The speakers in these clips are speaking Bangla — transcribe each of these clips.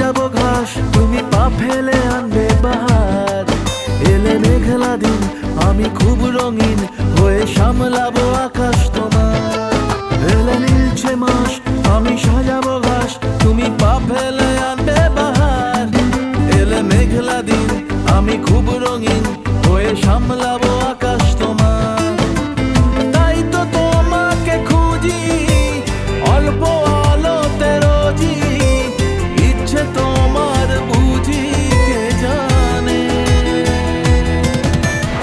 সাজাবো ঘাস, তুমি পা ফেলে আনবে বাহার। এলে মেঘলা দিন, আমি খুব রঙিন হয়ে সামলাবো আকাশ তোমার। এলে নীলছে মাস, আমি সাজাবো ঘাস, তুমি পা ফেলে আনবে বাহার। এলে মেঘলা দিন, আমি খুব রঙিন হয়ে সামলাবো আকাশ তোমার। তাই তো তোমাকে খুঁজি অল্প আলোতে রোজি, ইচ্ছে তোমার বুঝি কে জানে।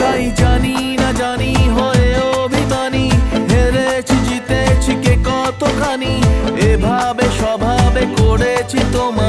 তাই জানি না জানি হয়ে অভিমানী, হেরেছি জিতেছি কে কতখানি, এভাবে স্বভাবে করেছি তোমার